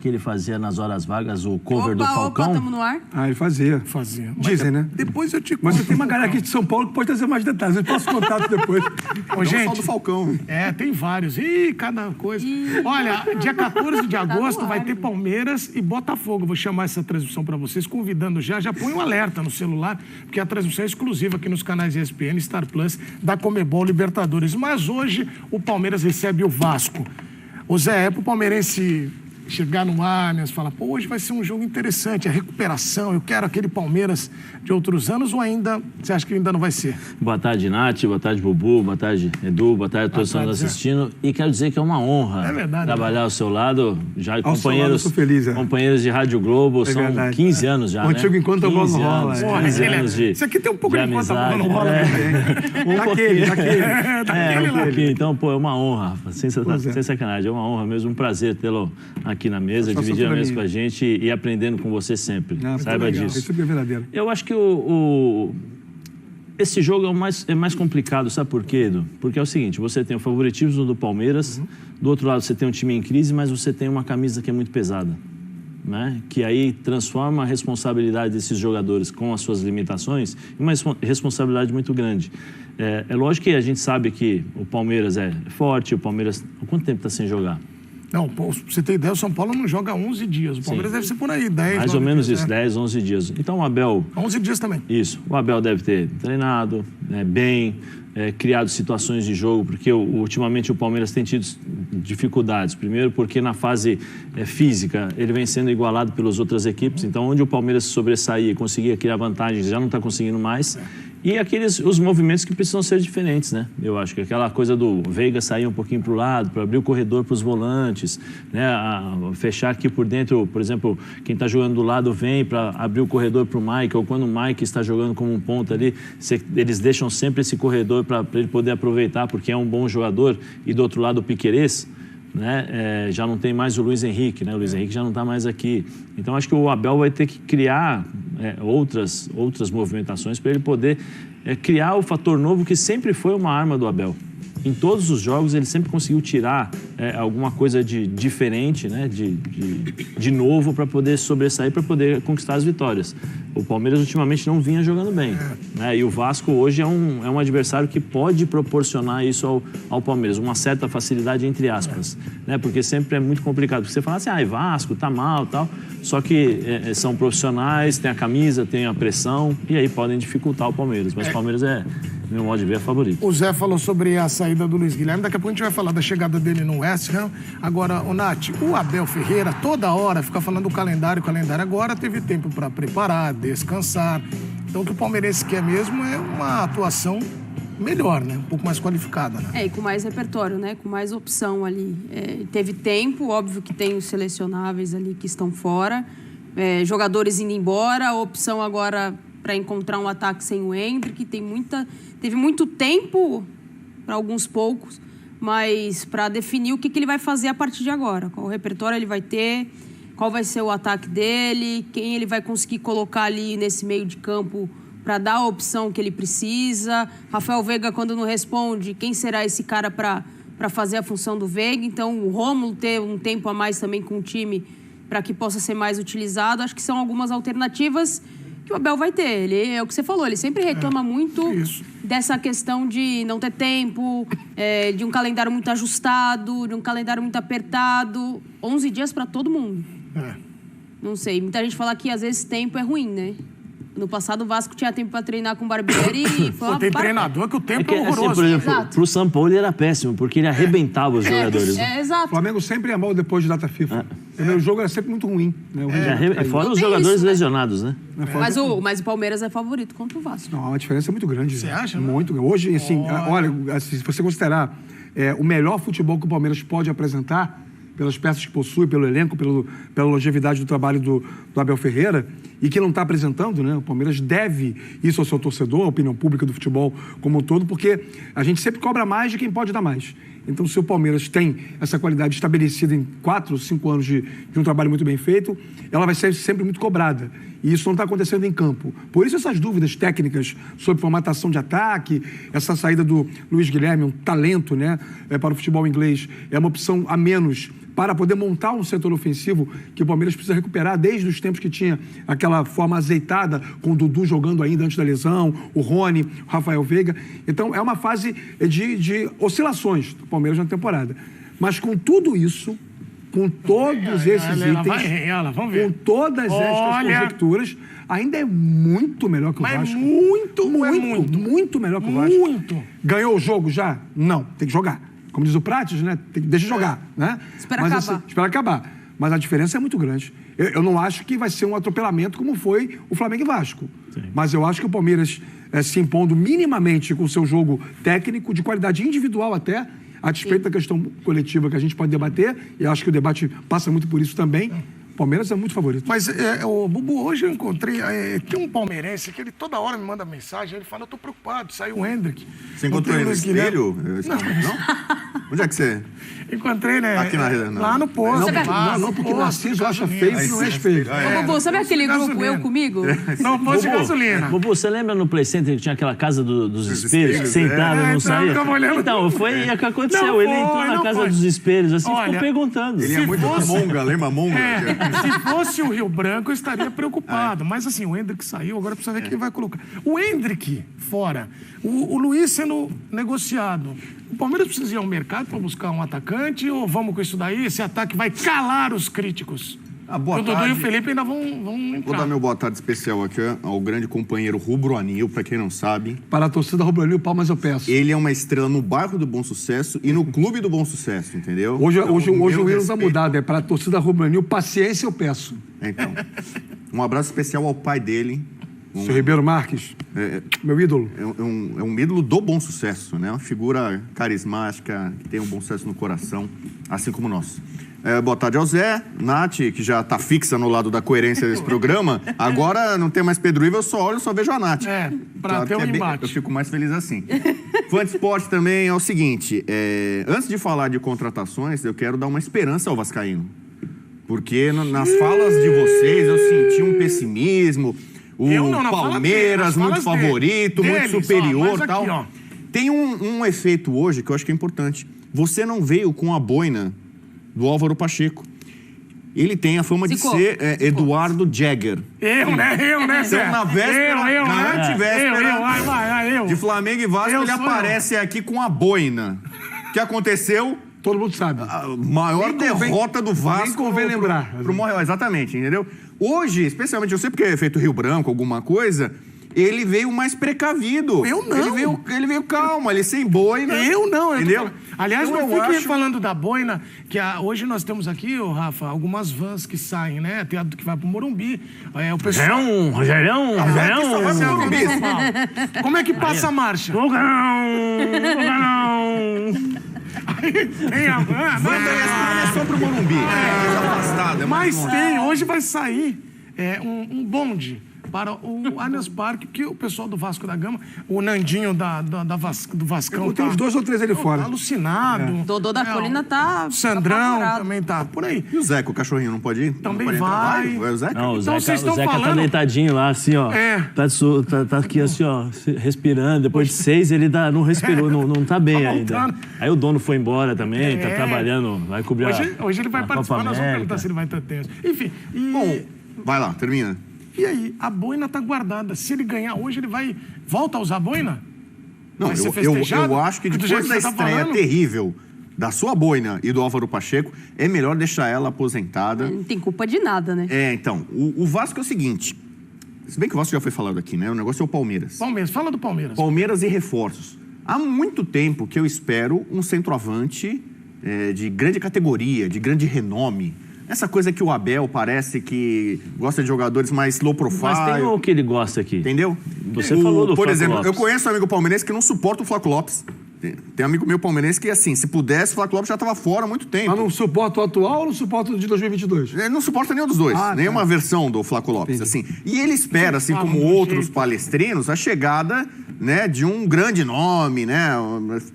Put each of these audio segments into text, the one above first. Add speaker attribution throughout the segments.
Speaker 1: que ele fazia nas horas vagas, o cover do Falcão.
Speaker 2: Opa, tamo no ar.
Speaker 3: Ah, ele fazia. Dizem, né?
Speaker 4: Depois eu te conto.
Speaker 3: Mas eu tenho uma galera aqui de São Paulo que pode trazer mais detalhes. Eu passo contato depois.
Speaker 4: Ô, gente,
Speaker 5: só do Falcão.
Speaker 4: Tem vários. Ih, cada coisa. Olha, dia 14 de agosto vai ter Palmeiras e Botafogo. Vou chamar essa transmissão para vocês, convidando já põe um alerta no celular, porque a transmissão é exclusiva aqui nos canais ESPN, Star Plus, da Conmebol Libertadores. Mas hoje o Palmeiras recebe o Vasco. O Zé, pro palmeirense chegar no Allianz, falar, pô, hoje vai ser um jogo interessante, a recuperação, eu quero aquele Palmeiras de outros anos, ou ainda, você acha que ainda não vai ser?
Speaker 1: Boa tarde, Nath, boa tarde, Bubu, boa tarde, Edu, boa tarde a todos que estão nos assistindo. E quero dizer que é uma honra trabalhar ao seu lado, já companheiros, companheiros de Rádio Globo, são 15 anos já,
Speaker 3: o antigo Enquanto a Bola Não Rola.
Speaker 1: 15 anos de
Speaker 4: Isso aqui tem um pouco de Enquanto a Bola Não Rola também.
Speaker 1: Um pouquinho. Então, pô, é uma honra, sem sacanagem, é uma honra mesmo, um prazer tê-lo aqui na mesa, dividir a mesa com a gente e aprendendo com você sempre. Saiba disso.
Speaker 3: Isso é verdadeiro.
Speaker 1: Eu acho que esse jogo é mais complicado, sabe por quê, Edu? Porque é o seguinte, você tem o favoritismo do Palmeiras, do outro lado você tem um time em crise, mas você tem uma camisa que é muito pesada, né? Que aí transforma a responsabilidade desses jogadores com as suas limitações em uma responsabilidade muito grande. É lógico que a gente sabe que o Palmeiras é forte, o Palmeiras... Há quanto tempo está sem jogar?
Speaker 4: Não, pra você ter ideia, o São Paulo não joga 11 dias. O Palmeiras deve ser por aí, 10.
Speaker 1: Mais ou menos isso, 10, 11 dias. Então o Abel...
Speaker 4: 11 dias também.
Speaker 1: Isso. O Abel deve ter treinado bem, criado situações de jogo, porque ultimamente o Palmeiras tem tido dificuldades. Primeiro porque na fase física ele vem sendo igualado pelas outras equipes. Então onde o Palmeiras sobressaía e conseguia criar vantagens, já não está conseguindo mais. E os movimentos que precisam ser diferentes, né? Eu acho que aquela coisa do Veiga sair um pouquinho para o lado, para abrir o corredor para os volantes, né? Fechar aqui por dentro, por exemplo, quem está jogando do lado vem para abrir o corredor para o Mike, ou quando o Mike está jogando como um ponta ali, eles deixam sempre esse corredor para ele poder aproveitar, porque é um bom jogador. E do outro lado o Piquerez, né? Já não tem mais o Luiz Henrique, né? O Luiz Henrique já não está mais aqui. Então acho que o Abel vai ter que criar outras movimentações para ele poder criar o fator novo que sempre foi uma arma do Abel. Em todos os jogos ele sempre conseguiu tirar alguma coisa de diferente, né? de novo para poder sobressair, para poder conquistar as vitórias. O Palmeiras ultimamente não vinha jogando bem, né? E o Vasco hoje é um adversário que pode proporcionar isso ao Palmeiras, uma certa facilidade entre aspas, né? Porque sempre é muito complicado, porque você fala assim, Vasco tá mal, tal, só que são profissionais, tem a camisa, tem a pressão e aí podem dificultar o Palmeiras, mas o Palmeiras meu modo de ver, é favorito.
Speaker 4: O Zé falou sobre a saída do Luiz Guilherme, daqui a pouco a gente vai falar da chegada dele no West Ham. Agora, Nath, o Abel Ferreira toda hora fica falando do calendário, agora teve tempo para preparar, descansar. Então o que o palmeirense quer mesmo é uma atuação melhor, né? Um pouco mais qualificada, né?
Speaker 2: E com mais repertório, né? Com mais opção ali. Teve tempo, óbvio que tem os selecionáveis ali que estão fora, jogadores indo embora, a opção agora para encontrar um ataque sem o Endrick, teve muito tempo para alguns poucos, mas para definir o que ele vai fazer a partir de agora, qual repertório ele vai ter, qual vai ser o ataque dele, quem ele vai conseguir colocar ali nesse meio de campo para dar a opção que ele precisa. Rafael Veiga, quando não responde, quem será esse cara para fazer a função do Veiga? Então, o Rômulo ter um tempo a mais também com o time para que possa ser mais utilizado. Acho que são algumas alternativas que o Abel vai ter. É o que você falou, ele sempre reclama muito dessa questão de não ter tempo, de um calendário muito ajustado, de um calendário muito apertado. 11 dias para todo mundo. Não sei, muita gente fala que às vezes tempo é ruim, né? No passado o Vasco tinha tempo para treinar com o Barbieri e foi uma...
Speaker 4: Tem treinador que o tempo é horroroso.
Speaker 1: Assim, por exemplo, pro São Paulo ele era péssimo, porque ele arrebentava os jogadores.
Speaker 2: Exato.
Speaker 3: O Flamengo sempre é mal depois de data FIFA. O jogo era sempre muito ruim. Né?
Speaker 1: Fora os jogadores lesionados, né?
Speaker 2: Mas o Palmeiras é favorito contra o Vasco.
Speaker 3: Não, a diferença é muito grande.
Speaker 4: Você acha?
Speaker 3: Muito grande. Hoje, assim, olha, se você considerar o melhor futebol que o Palmeiras pode apresentar, pelas peças que possui, pelo elenco, pela longevidade do trabalho do Abel Ferreira, e que não está apresentando, né? O Palmeiras deve isso ao seu torcedor, à opinião pública do futebol como um todo, porque a gente sempre cobra mais de quem pode dar mais. Então, se o Palmeiras tem essa qualidade estabelecida em 4 ou 5 anos de um trabalho muito bem feito, ela vai ser sempre muito cobrada. E isso não está acontecendo em campo. Por isso, essas dúvidas técnicas sobre formatação de ataque, essa saída do Luiz Guilherme, um talento, né, para o futebol inglês, é uma opção a menos para poder montar um setor ofensivo que o Palmeiras precisa recuperar desde os tempos que tinha aquela forma azeitada, com o Dudu jogando ainda antes da lesão, o Rony, o Rafael Veiga. Então, é uma fase de oscilações do Palmeiras na temporada. Mas com tudo isso, com todos esses itens, com todas estas conjecturas, ainda é muito melhor que o Vasco. Muito melhor que o Vasco.
Speaker 4: Muito.
Speaker 3: Ganhou o jogo já? Não, tem que jogar. Como diz o Prates, né? Deixa jogar, né?
Speaker 2: Espera acabar.
Speaker 3: Assim, espera acabar. Mas a diferença é muito grande. Eu não acho que vai ser um atropelamento como foi o Flamengo e Vasco. Sim. Mas eu acho que o Palmeiras se impondo minimamente com o seu jogo técnico, de qualidade individual até, a despeito da questão coletiva que a gente pode debater, e acho que o debate passa muito por isso também, o Palmeiras é muito favorito.
Speaker 4: Mas, Bubu, hoje eu encontrei... tem um palmeirense que ele toda hora me manda mensagem, ele fala, eu tô preocupado, saiu o Hendrick.
Speaker 5: Você encontrou ele no espelho? Não? Onde é que você...
Speaker 4: Encontrei, né?
Speaker 5: Aqui
Speaker 4: lá no posto.
Speaker 3: Não, porque Narciso acha feio que não é espelho.
Speaker 2: Bubu, sabe aquele grupo Eu Comigo?
Speaker 4: Não, posto de gasolina.
Speaker 1: Bubu, você lembra no Play Center que tinha aquela casa dos espelhos, que você entrava e não saía? Então, foi o que aconteceu. Ele entrou na casa dos espelhos, assim, ficou perguntando.
Speaker 5: Ele é muito monga, lembra monga?
Speaker 4: Se fosse o Rio Branco, eu estaria preocupado. Mas assim, o Hendrick saiu, agora precisa ver quem vai colocar. O Hendrick fora, o Luiz sendo negociado. O Palmeiras precisa ir ao mercado para buscar um atacante ou vamos com isso daí? Esse ataque vai calar os críticos.
Speaker 5: Boa
Speaker 4: o Dudu
Speaker 5: tarde.
Speaker 4: e o Felipe ainda vão entrar.
Speaker 5: Vou dar meu boa tarde especial aqui ao grande companheiro Rubro Anil, para quem não sabe.
Speaker 3: Para a torcida Rubro Anil, palmas eu peço.
Speaker 5: Ele é uma estrela no bairro do Bom Sucesso e no clube do Bom Sucesso, entendeu?
Speaker 3: Hoje o Wilson está mudado, é para a torcida Rubro Anil, paciência eu peço.
Speaker 5: Então, um abraço especial ao pai dele.
Speaker 3: Seu Ribeiro Marques, meu ídolo.
Speaker 5: É um ídolo do Bom Sucesso, né? Uma figura carismática, que tem um bom sucesso no coração, assim como nós. Boa tarde ao Zé, Nath, que já está fixa no lado da coerência desse programa. Agora não tem mais Pedro Ivo, eu só olho e só vejo a Nath.
Speaker 4: Para ter um embate.
Speaker 5: Eu fico mais feliz assim. Fã de esporte também é o seguinte, antes de falar de contratações, eu quero dar uma esperança ao vascaíno. Porque nas falas de vocês eu senti um pessimismo... Palmeiras, muito favorito, muito superior e tal. Tem um efeito hoje que eu acho que é importante. Você não veio com a boina do Álvaro Pacheco. Ele tem a fama de ser Eduardo Jagger.
Speaker 4: Eu, né, Zé?
Speaker 5: Então, na véspera, na antivéspera de Flamengo e Vasco, ele aparece aqui com a boina. O que aconteceu?
Speaker 3: Todo mundo sabe.
Speaker 5: A maior derrota do Vasco.
Speaker 3: Nem convém lembrar.
Speaker 5: Pro Morreal, exatamente, entendeu? Hoje, especialmente, eu sei porque é feito Rio Branco, alguma coisa, ele veio mais precavido.
Speaker 4: Eu não.
Speaker 5: Ele veio calmo, ele sem boina.
Speaker 4: Eu não.
Speaker 5: Entendeu?
Speaker 4: Aliás, não fique falando da boina, que hoje nós temos aqui, Rafa, algumas vans que saem, né? Tem a que vai pro Morumbi. O pessoal...
Speaker 1: Rogerão.
Speaker 4: Como é que passa a marcha? Tem a van.
Speaker 5: Van é só pro Morumbi. Afastada.
Speaker 4: Mas hoje vai sair um bonde para o Allianz Parque, que o pessoal do Vasco da Gama, o Nandinho do Vascão...
Speaker 3: Tem uns 2 ou 3 ali fora.
Speaker 4: Tá alucinado.
Speaker 2: Dodô da Colina tá...
Speaker 4: Sandrão também tá por aí.
Speaker 5: E o Zeca, o cachorrinho, não pode ir?
Speaker 4: Também
Speaker 5: pode
Speaker 4: vai.
Speaker 5: Vai o Zeca?
Speaker 1: Não, o
Speaker 4: Então,
Speaker 1: Zeca,
Speaker 4: vocês estão
Speaker 1: tá
Speaker 4: falando...
Speaker 1: deitadinho lá, assim, ó. Tá aqui, assim, ó, respirando. Depois de 6, ele não respirou, não tá bem ainda. Aí o dono foi embora também, tá trabalhando, vai cobrir
Speaker 4: Hoje ele vai participar, nós vamos perguntar se ele vai estar tenso. Enfim,
Speaker 5: Bom, vai lá, termina.
Speaker 4: E aí, a boina tá guardada. Se ele ganhar hoje, ele volta a usar a boina?
Speaker 5: Não, eu acho que depois da estreia terrível da sua boina e do Álvaro Pacheco, é melhor deixar ela aposentada.
Speaker 2: Não tem culpa de nada, né?
Speaker 5: Então, o Vasco é o seguinte, se bem que o Vasco já foi falado aqui, né? O negócio é o Palmeiras.
Speaker 4: Fala do Palmeiras.
Speaker 5: Palmeiras e reforços. Há muito tempo que eu espero um centroavante de grande categoria, de grande renome. Essa coisa que o Abel parece que gosta de jogadores mais low profile.
Speaker 1: Mas tem o que ele gosta aqui.
Speaker 5: Entendeu?
Speaker 1: Você falou do
Speaker 5: Por
Speaker 1: Flaco
Speaker 5: exemplo,
Speaker 1: Lopes.
Speaker 5: eu conheço um amigo palmeirense que não suporta o Flaco Lopes. Tem amigo meu palmeirense que, assim, se pudesse, o Flaco Lopes já estava fora há muito tempo.
Speaker 3: Mas não suporta o atual ou não suporta o de 2022?
Speaker 5: Ele não suporta nenhum dos dois. Nenhuma versão do Flaco Lopes, assim. E ele espera, assim como outros palestrinos, a chegada, né, de um grande nome, né?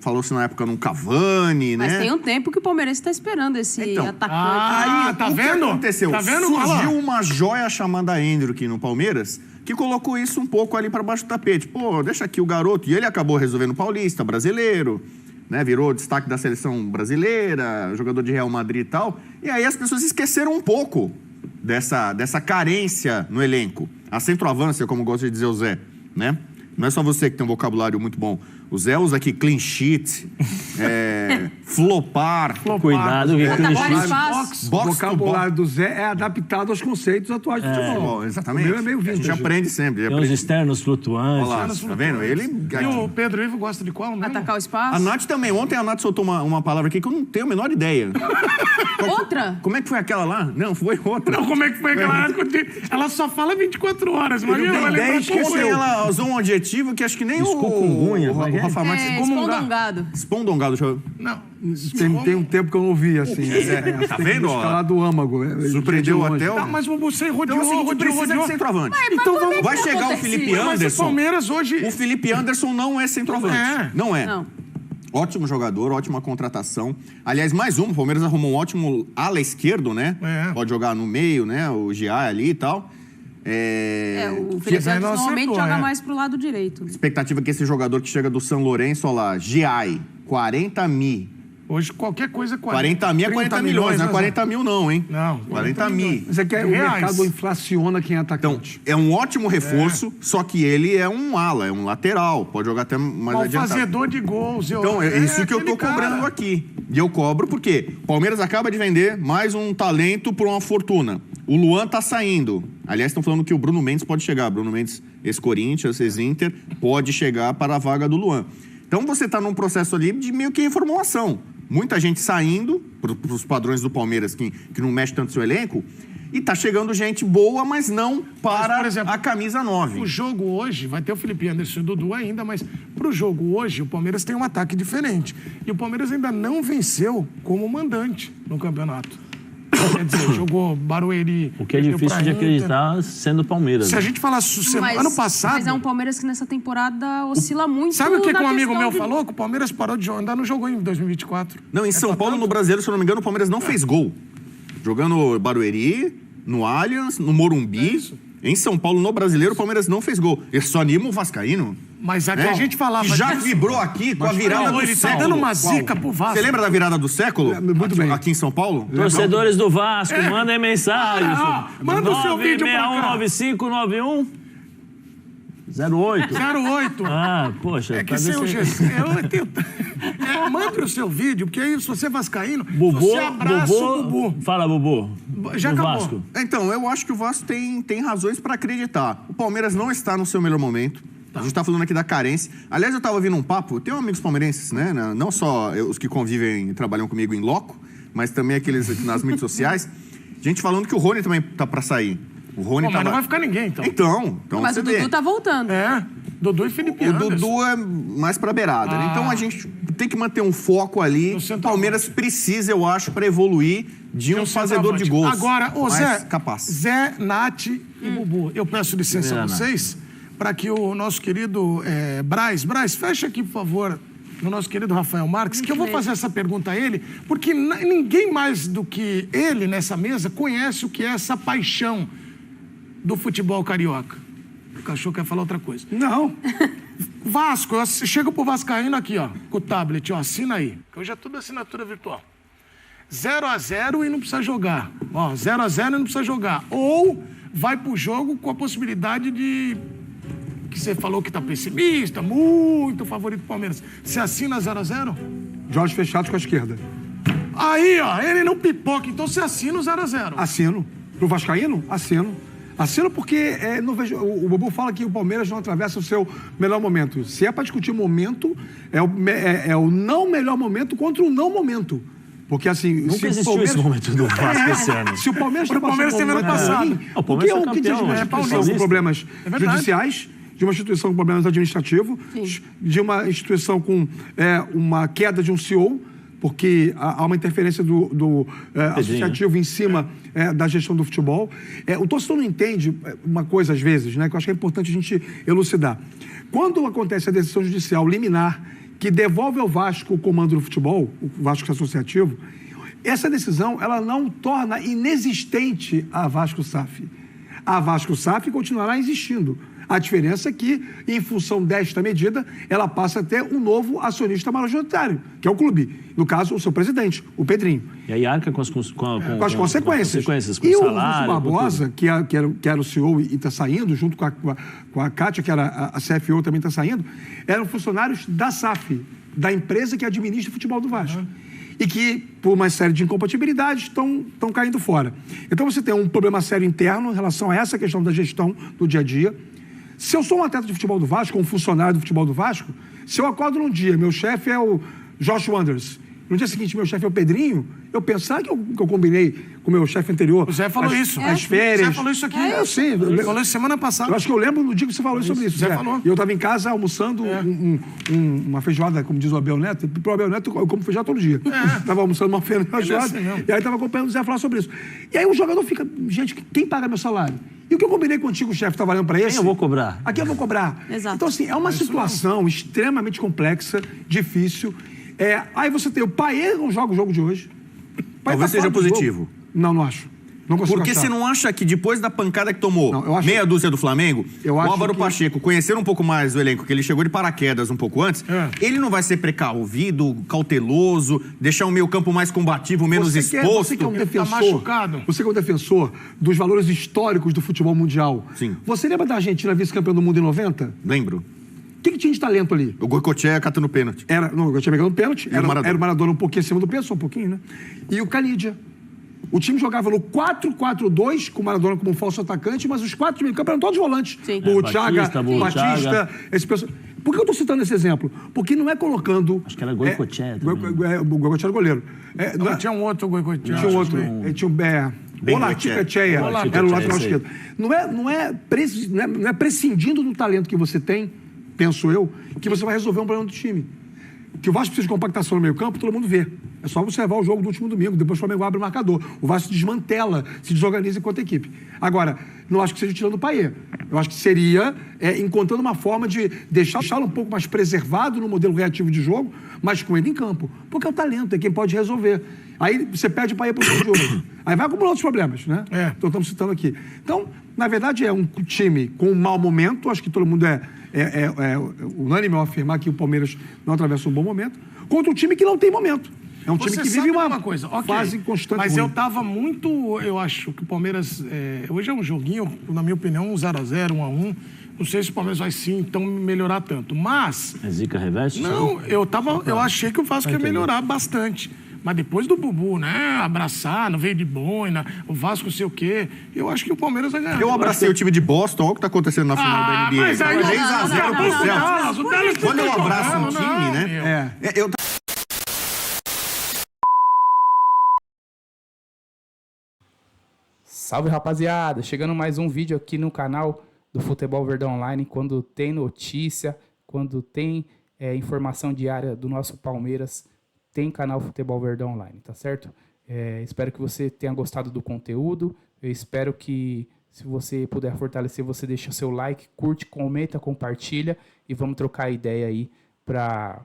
Speaker 5: Falou-se na época num Cavani,
Speaker 2: Mas
Speaker 5: né?
Speaker 2: tem um tempo que o Palmeiras está esperando esse atacante.
Speaker 5: Aí,
Speaker 4: tá
Speaker 5: o
Speaker 4: vendo?
Speaker 5: que aconteceu?
Speaker 4: Tá vendo?
Speaker 5: Surgiu uma joia chamada Hendrick no Palmeiras, que colocou isso um pouco ali para baixo do tapete. Pô, deixa aqui o garoto. E ele acabou resolvendo o Paulista, brasileiro. né? Virou destaque da seleção brasileira, jogador de Real Madrid e tal. E aí as pessoas esqueceram um pouco dessa carência no elenco. A centroavância, como gosta de dizer o Zé, né? Não é só você que tem um vocabulário muito bom. O Zé usa aqui clean sheet, flopar.
Speaker 1: Cuidado que clean sheet...
Speaker 2: Box,
Speaker 3: O vocabulário do Zé é adaptado aos conceitos atuais do futebol.
Speaker 5: Exatamente.
Speaker 3: O meu é meio
Speaker 5: A gente
Speaker 3: vintage.
Speaker 5: aprende sempre.
Speaker 1: Tem uns externos flutuantes.
Speaker 5: Olha lá, tá vendo? Ele...
Speaker 4: E o Pedro Ivo gosta de qual mesmo?
Speaker 2: Atacar o
Speaker 5: A
Speaker 2: espaço.
Speaker 5: Nath também. Ontem a Nath soltou uma palavra aqui que eu não tenho a menor ideia.
Speaker 2: Outra?
Speaker 5: Como é que foi aquela lá? Não, foi outra.
Speaker 4: Não, como é que foi aquela... Ela só fala 24 horas, imagina.
Speaker 3: tem
Speaker 4: Ela
Speaker 3: ideia,
Speaker 4: lembra
Speaker 3: esqueceu.
Speaker 5: Ontem ela usou um adjetivo que acho que nem
Speaker 1: Escucungunha,
Speaker 5: o
Speaker 1: como é que é?
Speaker 5: Rafa Marques...
Speaker 2: Espondongado.
Speaker 5: Espondongado, deixa eu...
Speaker 4: Não.
Speaker 3: Tem um tempo que eu não vi, assim.
Speaker 5: Tá vendo, ó?
Speaker 3: Falar do âmago.
Speaker 5: Surpreendeu
Speaker 3: Gente longe.
Speaker 5: até o...
Speaker 4: Tá, mas você rodeou,
Speaker 5: Então, assim, a gente precisa de centroavante.
Speaker 2: Então
Speaker 5: vamos... Vai chegar o Felipe
Speaker 4: Mas o
Speaker 5: Anderson.
Speaker 4: Palmeiras hoje...
Speaker 5: O Felipe Anderson não é centroavante.
Speaker 4: É.
Speaker 5: Não é.
Speaker 2: Não.
Speaker 5: Ótimo jogador, ótima contratação. Aliás, mais um. O Palmeiras arrumou um ótimo ala esquerdo, né?
Speaker 4: É.
Speaker 5: Pode jogar no meio, né? O Gia ali e tal.
Speaker 2: O Felipe
Speaker 4: Zé não
Speaker 2: Anderson normalmente
Speaker 4: acertou,
Speaker 2: joga
Speaker 4: é.
Speaker 2: mais pro lado direito.
Speaker 5: Expectativa que esse jogador que chega do São Lourenço, olha lá, Giai, 40 mil.
Speaker 4: Hoje qualquer coisa é
Speaker 5: 40 mil é 40 milhões, não é 40 mil não, hein?
Speaker 4: Não,
Speaker 5: 40 mil.
Speaker 3: Mas é que o
Speaker 4: Reais.
Speaker 3: mercado inflaciona quem é
Speaker 5: Então,
Speaker 3: atacante.
Speaker 5: é um ótimo reforço, só que ele é um ala, é um lateral, pode jogar até mais
Speaker 4: Mal
Speaker 5: adiantado.
Speaker 4: fazedor de gols.
Speaker 5: Então, é isso que eu tô
Speaker 4: aquele cara.
Speaker 5: cobrando aqui. E eu cobro porque o Palmeiras acaba de vender mais um talento por uma fortuna. O Luan tá saindo. Aliás, estão falando que o Bruno Mendes pode chegar. Bruno Mendes, ex-Corinthians, ex-Inter, pode chegar para a vaga do Luan. Então, você tá num processo ali de meio que reformulação. Muita gente saindo, para os padrões do Palmeiras, que não mexe tanto seu elenco, e tá chegando gente boa, mas não para
Speaker 4: Mas, por exemplo,
Speaker 5: a camisa 9.
Speaker 4: O jogo hoje, vai ter o Felipe Anderson e o Dudu ainda, mas pro jogo hoje, o Palmeiras tem um ataque diferente. E o Palmeiras ainda não venceu como mandante no campeonato. Quer dizer, jogou Barueri.
Speaker 1: O que é
Speaker 4: perdeu
Speaker 1: difícil
Speaker 4: pra
Speaker 1: de
Speaker 4: Inter.
Speaker 1: acreditar sendo Palmeiras.
Speaker 4: Se a
Speaker 1: né?
Speaker 4: gente falasse ano passado...
Speaker 2: Mas é um Palmeiras que nessa temporada oscila muito.
Speaker 4: Sabe o que
Speaker 2: na
Speaker 4: um amigo
Speaker 2: questão
Speaker 4: meu
Speaker 2: de-
Speaker 4: falou? Que o Palmeiras parou de jogar, ainda não jogou em 2024.
Speaker 5: Não, em São Paulo, no Brasileiro, se eu não me engano, o Palmeiras não fez gol. Jogando Barueri, no Allianz, no Morumbi. Em São Paulo, no Brasileiro, o Palmeiras não fez gol. Ele só anima o Vascaíno.
Speaker 4: Mas aqui
Speaker 5: né?
Speaker 4: a gente falava...
Speaker 5: Que já
Speaker 4: disso.
Speaker 5: vibrou aqui com a virada do
Speaker 4: Ele tá
Speaker 5: século.
Speaker 4: dando uma
Speaker 5: Qual?
Speaker 4: zica pro Vasco.
Speaker 5: Você lembra da virada do século?
Speaker 3: Muito
Speaker 5: aqui,
Speaker 3: bem.
Speaker 5: aqui em São Paulo?
Speaker 1: Torcedores do Vasco, mandem mensagem.
Speaker 4: Manda o seu vídeo pra cá.
Speaker 1: 9619591 08.
Speaker 4: 08.
Speaker 1: Ah, poxa.
Speaker 4: É que
Speaker 1: pra
Speaker 4: sem
Speaker 1: ver
Speaker 4: o
Speaker 1: se-
Speaker 4: GC, mande o seu vídeo, porque aí se você é vascaíno,
Speaker 1: Bubu,
Speaker 4: você abraça o
Speaker 1: Bubu.
Speaker 4: Bubu.
Speaker 1: Fala, Bubu.
Speaker 4: Já
Speaker 1: Do
Speaker 4: acabou.
Speaker 1: Vasco.
Speaker 5: Então, eu acho que o Vasco tem razões para acreditar. O Palmeiras não está no seu melhor momento. A gente está falando aqui da carência. Aliás, eu estava ouvindo um papo, eu tenho amigos palmeirenses, né? Não só os que convivem e trabalham comigo em loco, mas também aqueles aqui nas mídias sociais. Gente falando que o Rony também tá para sair. O Rony
Speaker 4: Pô, mas não vai ficar ninguém, então.
Speaker 5: Então
Speaker 2: Mas
Speaker 5: você
Speaker 2: o Dudu
Speaker 5: vê.
Speaker 2: tá voltando.
Speaker 4: É, Dudu e Felipe
Speaker 5: O
Speaker 4: Anderson.
Speaker 5: Dudu é mais pra beirada. né? Então a gente tem que manter um foco ali.
Speaker 4: No
Speaker 5: O
Speaker 4: centroavante.
Speaker 5: Palmeiras precisa, eu acho, para evoluir de um
Speaker 4: Tem
Speaker 5: fazedor de gols.
Speaker 4: Agora, ô
Speaker 5: mais
Speaker 4: Zé,
Speaker 5: capaz.
Speaker 4: Zé, Nath e Bubu, eu peço licença a
Speaker 1: Ana.
Speaker 4: vocês para que o nosso querido Braz, fecha aqui, por favor, no nosso querido Rafael Marques, que eu vou fazer essa pergunta a ele, porque ninguém mais do que ele nessa mesa conhece o que é essa paixão do futebol carioca. O cachorro quer falar outra coisa.
Speaker 3: Não.
Speaker 4: Vasco, eu chego pro Vascaíno aqui, ó, com o tablet, ó, assina aí. Que hoje é tudo assinatura virtual. 0-0 e não precisa jogar. Ó, 0-0 e não precisa jogar. Ou vai pro jogo com a possibilidade de... Que você falou que tá pessimista, muito favorito do Palmeiras. Você assina 0-0?
Speaker 3: Jogos fechados com a esquerda.
Speaker 4: Aí, ó, ele não pipoca, então você assina o 0-0.
Speaker 3: Assino. Pro Vascaíno? Assino. Assino porque não vejo, o Bubu fala que o Palmeiras não atravessa o seu melhor momento. Se é para discutir momento, é o não melhor momento contra o não momento. Porque assim...
Speaker 1: Nunca existiu esse momento do Vasco esse ano.
Speaker 3: Se o Palmeiras
Speaker 4: O Palmeiras teve ano passado.
Speaker 1: O Palmeiras foi
Speaker 3: que diz de uma
Speaker 1: campeão,
Speaker 3: instituição
Speaker 1: paulista.
Speaker 3: com problemas
Speaker 4: É verdade.
Speaker 3: judiciais, de uma instituição com problemas administrativos, de uma instituição com uma queda de um CEO, porque há uma interferência do associativo em cima da gestão do futebol. O torcedor não entende uma coisa, às vezes, né, que eu acho que é importante a gente elucidar. Quando acontece a decisão judicial liminar que devolve ao Vasco o comando do futebol, o Vasco Associativo, essa decisão ela não torna inexistente a Vasco SAF. A Vasco SAF continuará existindo. A diferença é que, em função desta medida, ela passa a ter um novo acionista majoritário, que é o clube. No caso, o seu presidente, o Pedrinho.
Speaker 1: E aí arca com as
Speaker 3: consequências.
Speaker 1: Com
Speaker 3: E o
Speaker 1: salário,
Speaker 3: Rufo Barbosa, que era o CEO e está saindo, junto com a Kátia, que era a CFO, também está saindo, eram funcionários da SAF, da empresa que administra o futebol do Vasco. E que, por uma série de incompatibilidades, estão caindo fora. Então, você tem um problema sério interno em relação a essa questão da gestão do dia a dia. Se eu sou um atleta de futebol do Vasco, um funcionário do futebol do Vasco, se eu acordo num dia, meu chefe é o Josh Wonders, no dia seguinte meu chefe é o Pedrinho, eu pensar que eu combinei com o meu chefe anterior.
Speaker 4: O Zé falou isso.
Speaker 3: As férias.
Speaker 4: O Zé falou isso aqui.
Speaker 3: Eu sei.
Speaker 4: Ele falou isso semana passada.
Speaker 3: Eu acho que eu lembro no dia que você falou sobre isso.
Speaker 4: Zé falou.
Speaker 3: E eu estava em casa almoçando uma feijoada, como diz o Abel Neto. Pro Abel Neto, eu como feijoada todo dia. Estava almoçando uma feijoada.
Speaker 4: Assim
Speaker 3: E aí estava acompanhando o Zé falar sobre isso. E aí o jogador fica, gente, quem paga meu salário? E o que eu combinei contigo, o chefe, está valendo para esse?
Speaker 1: Quem eu vou cobrar?
Speaker 3: Aqui eu vou cobrar.
Speaker 2: Exato.
Speaker 3: Então, assim, é uma situação extremamente complexa, difícil. Aí você tem o Payet, não joga o jogo de hoje.
Speaker 5: Talvez seja positivo.
Speaker 3: Não acho. Não consigo
Speaker 5: Porque
Speaker 3: achar.
Speaker 5: você não acha que depois da pancada que tomou,
Speaker 3: Não, eu acho-
Speaker 5: meia dúzia do Flamengo,
Speaker 3: Eu
Speaker 5: o
Speaker 3: acho
Speaker 5: Álvaro
Speaker 3: que-
Speaker 5: Pacheco, conhecendo um pouco mais o elenco, que ele chegou de paraquedas um pouco antes, ele não vai ser precavido, cauteloso, deixar o meio campo mais combativo, menos
Speaker 3: Você
Speaker 5: exposto?
Speaker 3: que é um defensor,
Speaker 4: machucado.
Speaker 3: você que é um defensor dos valores históricos do futebol mundial.
Speaker 5: Sim.
Speaker 3: Você lembra da Argentina vice-campeã do mundo em 90?
Speaker 5: Lembro.
Speaker 3: O que tinha de talento ali?
Speaker 5: O Goicoechea catando pênalti.
Speaker 3: Eu tinha pegado um pênalti,
Speaker 5: o Maradona.
Speaker 3: era o Maradona um pouquinho acima do peso, só um pouquinho, né? E o Canidia. O time jogava no 4-4-2, com o Maradona como um falso atacante, mas os quatro de meio campo eram todos volantes.
Speaker 2: Sim.
Speaker 3: Burruchaga,
Speaker 1: Batista,
Speaker 3: Batista, esse pessoal. Por que eu estou citando esse exemplo? Porque não é colocando...
Speaker 1: Acho que era Goicoechea também.
Speaker 3: O Goicoechea era goleiro. Não é-
Speaker 4: Tinha um outro Goicoechea.
Speaker 3: Tinha um outro. Tinha um
Speaker 5: Goicoechea.
Speaker 3: era o lateral esquerdo. Não é prescindindo do talento que você tem, penso eu, que você vai resolver um problema do time. Que o Vasco precisa de compactação no meio campo, todo mundo vê. É só observar o jogo do último domingo, depois o Flamengo abre o marcador. O Vasco se desmantela, se desorganiza enquanto equipe. Agora, não acho que seja tirando o Payet. Eu acho que seria encontrando uma forma de deixá-lo um pouco mais preservado no modelo reativo de jogo, mas com ele em campo. Porque é o talento, é quem pode resolver. Aí você perde o Payet para o jogo. Aí vai acumular outros problemas, né? Então estamos citando aqui. Então, na verdade, é um time com um mau momento. Acho que todo mundo é unânime ao afirmar que o Palmeiras não atravessa um bom momento, contra um time que não tem momento. É um time
Speaker 4: Você
Speaker 3: que
Speaker 4: sabe
Speaker 3: vive uma
Speaker 4: coisa, ok,
Speaker 3: fase constante.
Speaker 4: mas
Speaker 3: ruim.
Speaker 4: eu tava muito... Eu acho que o Palmeiras... hoje é um joguinho, na minha opinião, 1-0, 1-1. Não sei se o Palmeiras vai sim, então, melhorar tanto. Mas...
Speaker 1: É zica reverso?
Speaker 4: Não, eu achei que o Vasco ia melhorar bastante. Mas depois do Bubu, né? Abraçar, não veio de boina, o Vasco não sei o quê. Eu acho que o Palmeiras vai ganhar.
Speaker 5: Eu abracei o time de Boston, olha o que tá acontecendo na final da NBA.
Speaker 4: Mas aí...
Speaker 5: 3-0 pro Celtics.
Speaker 4: O Dallas
Speaker 5: Quando eu
Speaker 4: tá
Speaker 5: abraço um
Speaker 4: jogando,
Speaker 5: time,
Speaker 4: não,
Speaker 5: né?
Speaker 4: meu.
Speaker 5: Eu
Speaker 6: Salve, rapaziada! Chegando mais um vídeo aqui no canal do Futebol Verdão Online. Quando tem notícia, quando tem informação diária do nosso Palmeiras, tem canal Futebol Verdão Online, tá certo? Espero que você tenha gostado do conteúdo. Eu espero que, se você puder fortalecer, você deixa o seu like, curte, comenta, compartilha e vamos trocar ideia aí pra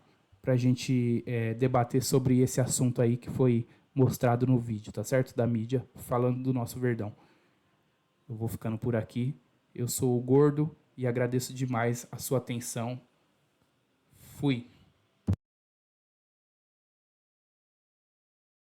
Speaker 6: gente debater sobre esse assunto aí que foi mostrado no vídeo, tá certo? Da mídia, falando do nosso Verdão. Eu vou ficando por aqui. Eu sou o Gordo e agradeço demais a sua atenção. Fui.